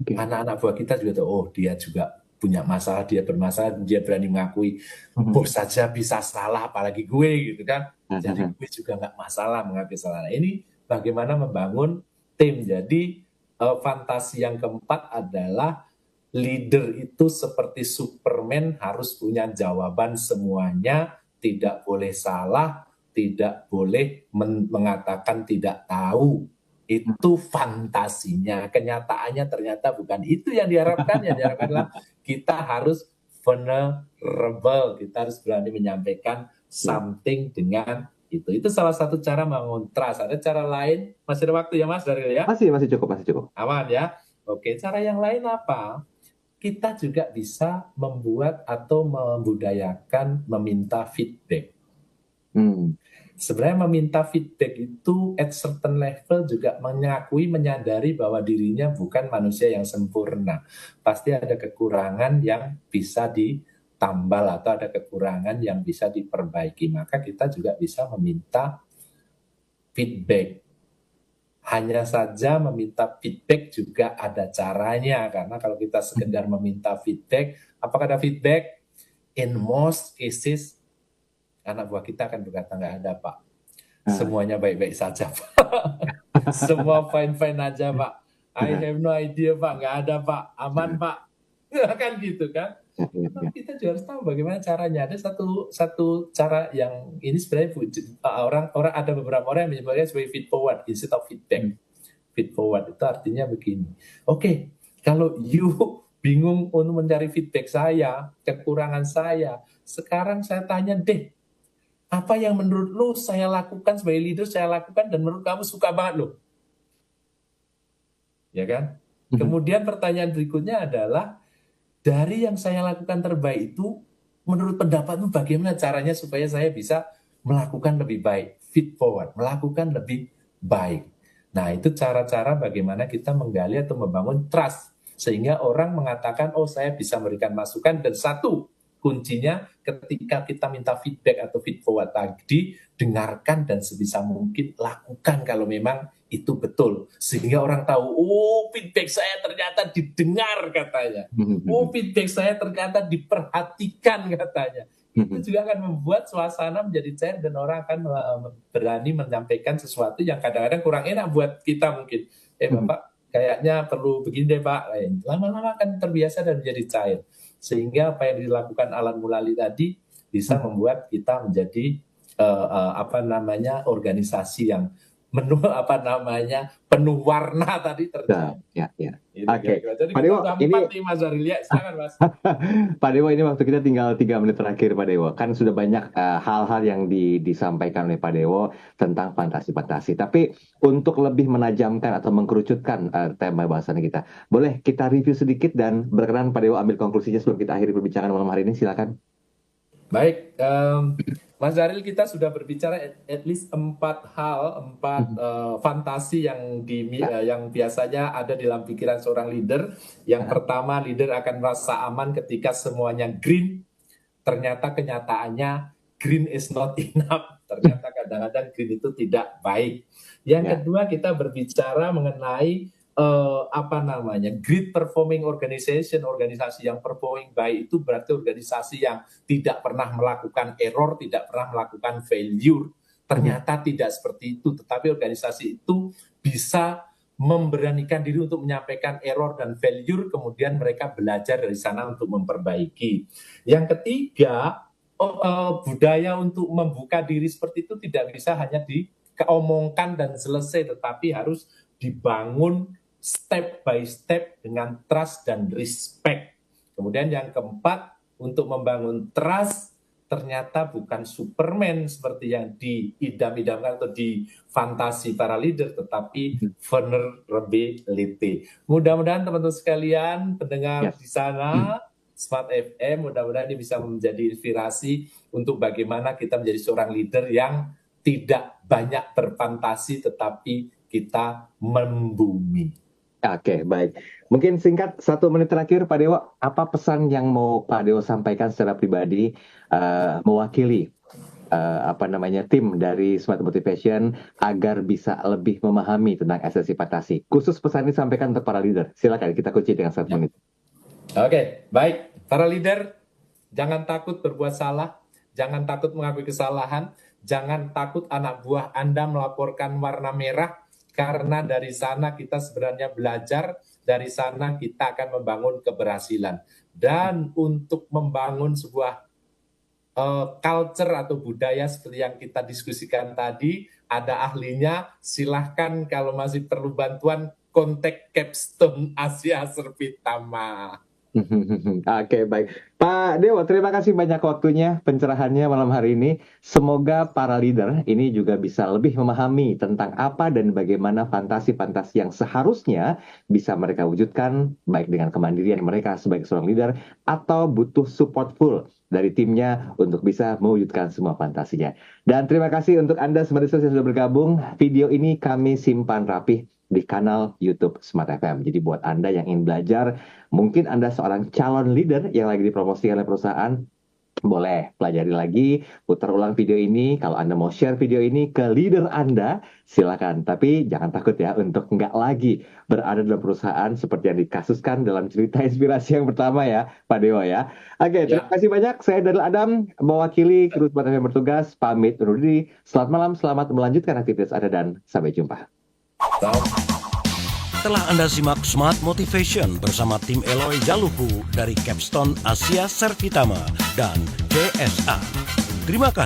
Anak-anak buah kita juga tahu, dia juga punya masalah, dia bermasalah, dia berani mengakui, bos saja bisa salah, apalagi gue gitu kan. Jadi gue juga nggak masalah mengakui salah. Nah, ini bagaimana membangun tim. Jadi fantasi yang keempat adalah leader itu seperti Superman, harus punya jawaban semuanya, tidak boleh salah, tidak boleh mengatakan tidak tahu. Itu fantasinya, kenyataannya ternyata bukan itu yang diharapkan. Yang diharapkan adalah kita harus vulnerable, kita harus berani menyampaikan something dengan itu. Itu salah satu cara membangun trust. Ada cara lain? Masih ada waktu ya Mas Daryl ya? Masih cukup. Aman ya? Oke, cara yang lain apa? Kita juga bisa membuat atau membudayakan meminta feedback. Sebenarnya meminta feedback itu at certain level juga menyadari bahwa dirinya bukan manusia yang sempurna. Pasti ada kekurangan yang bisa ditambal atau ada kekurangan yang bisa diperbaiki. Maka kita juga bisa meminta feedback. Hanya saja meminta feedback juga ada caranya. Karena kalau kita sekedar meminta feedback, apakah ada feedback? In most cases, anak buah kita akan berkata, nggak ada Pak. Semuanya baik-baik saja Pak. Semua fine-fine aja Pak. I have no idea Pak, nggak ada Pak. Aman Pak. Kan gitu kan. Tapi kita juga harus tahu bagaimana caranya. Ada satu cara yang ini sebenarnya orang ada beberapa orang yang menyebutnya sebagai feed forward instead of feedback. Feed forward itu artinya begini. Oke, kalau you bingung untuk mencari feedback saya, kekurangan saya, sekarang saya tanya deh, apa yang menurut lo saya lakukan sebagai leader, saya lakukan dan menurut kamu suka banget lo? Ya kan? Kemudian pertanyaan berikutnya adalah, dari yang saya lakukan terbaik itu, menurut pendapatmu bagaimana caranya supaya saya bisa melakukan lebih baik? Feed forward, melakukan lebih baik. Nah, itu cara-cara bagaimana kita menggali atau membangun trust. Sehingga orang mengatakan, oh saya bisa memberikan masukan. Dan satu, kuncinya ketika kita minta feedback atau feed forward tadi, dengarkan dan sebisa mungkin lakukan kalau memang itu betul. Sehingga orang tahu, oh feedback saya ternyata didengar katanya. Oh feedback saya ternyata diperhatikan katanya. Itu juga akan membuat suasana menjadi cair dan orang akan berani menyampaikan sesuatu yang kadang-kadang kurang enak buat kita mungkin. Bapak kayaknya perlu begini deh Pak. Lama-lama akan terbiasa dan menjadi cair. Sehingga apa yang dilakukan Alan Mulally tadi bisa membuat kita menjadi organisasi yang penuh warna tadi terjadi. Ya. Oke. Jadi Pak Dewo, ini Mas Daryl ya, silakan Mas. Pak Dewo, ini waktu kita tinggal 3 menit terakhir Pak Dewo. Kan sudah banyak hal-hal yang disampaikan oleh Pak Dewo tentang fantasi-fantasi. Tapi untuk lebih menajamkan atau mengkerucutkan tema bahasan kita, boleh kita review sedikit dan berkenan Pak Dewo ambil konklusinya sebelum kita akhiri perbincangan malam hari ini, silakan. Baik, Mas Daryl, kita sudah berbicara at least 4 fantasi yang biasanya ada di dalam pikiran seorang leader. Yang pertama, leader akan merasa aman ketika semuanya green. Ternyata kenyataannya green is not enough. Ternyata kadang-kadang green itu tidak baik. Yang kedua, kita berbicara mengenai great performing organization, organisasi yang performing baik itu berarti organisasi yang tidak pernah melakukan error, tidak pernah melakukan failure. Ternyata tidak seperti itu, tetapi organisasi itu bisa memberanikan diri untuk menyampaikan error dan failure, kemudian mereka belajar dari sana untuk memperbaiki. Yang ketiga, budaya untuk membuka diri seperti itu tidak bisa hanya diomongkan dan selesai, tetapi harus dibangun step by step dengan trust dan respect. Kemudian yang keempat, untuk membangun trust ternyata bukan Superman seperti yang diidam-idamkan atau di fantasi para leader, tetapi vulnerability. Mudah-mudahan teman-teman sekalian, pendengar di sana, Smart FM, mudah-mudahan ini bisa menjadi inspirasi untuk bagaimana kita menjadi seorang leader yang tidak banyak berfantasi, tetapi kita membumi. Oke, baik. Mungkin singkat 1 menit terakhir Pak Dewo, apa pesan yang mau Pak Dewo sampaikan secara pribadi mewakili tim dari Smart Motivation agar bisa lebih memahami tentang esensi fantasi. Khusus pesan ini sampaikan untuk para leader. Silakan kita kunci dengan 1 menit. Oke, baik. Para leader, jangan takut berbuat salah, jangan takut mengakui kesalahan, jangan takut anak buah Anda melaporkan warna merah. Karena dari sana kita sebenarnya belajar, dari sana kita akan membangun keberhasilan. Dan untuk membangun sebuah culture atau budaya seperti yang kita diskusikan tadi, ada ahlinya, silahkan kalau masih perlu bantuan, kontak Capstone Asia Servitama. Oke, baik. Pak Dewo, terima kasih banyak waktunya, pencerahannya malam hari ini. Semoga para leader ini juga bisa lebih memahami tentang apa dan bagaimana fantasi-fantasi yang seharusnya bisa mereka wujudkan, baik dengan kemandirian mereka sebagai seorang leader, atau butuh support full dari timnya untuk bisa mewujudkan semua fantasinya. Dan terima kasih untuk Anda semua yang sudah bergabung. Video ini kami simpan rapih di kanal YouTube Smart FM. Jadi buat Anda yang ingin belajar, mungkin Anda seorang calon leader yang lagi dipromosikan oleh perusahaan, boleh pelajari lagi, putar ulang video ini. Kalau Anda mau share video ini ke leader Anda, silakan. Tapi jangan takut ya untuk nggak lagi berada dalam perusahaan seperti yang dikasuskan dalam cerita inspirasi yang pertama ya, Pak Dewa ya. Oke, terima kasih banyak. Saya Daryl Adam, mewakili kru Smart FM bertugas, pamit undur diri. Selamat malam, selamat melanjutkan aktivitas Anda dan sampai jumpa. Telah Anda simak Smart Motivation bersama tim Eloy Jaluhu dari Capstone Asia Servitama dan GSA. Terima kasih.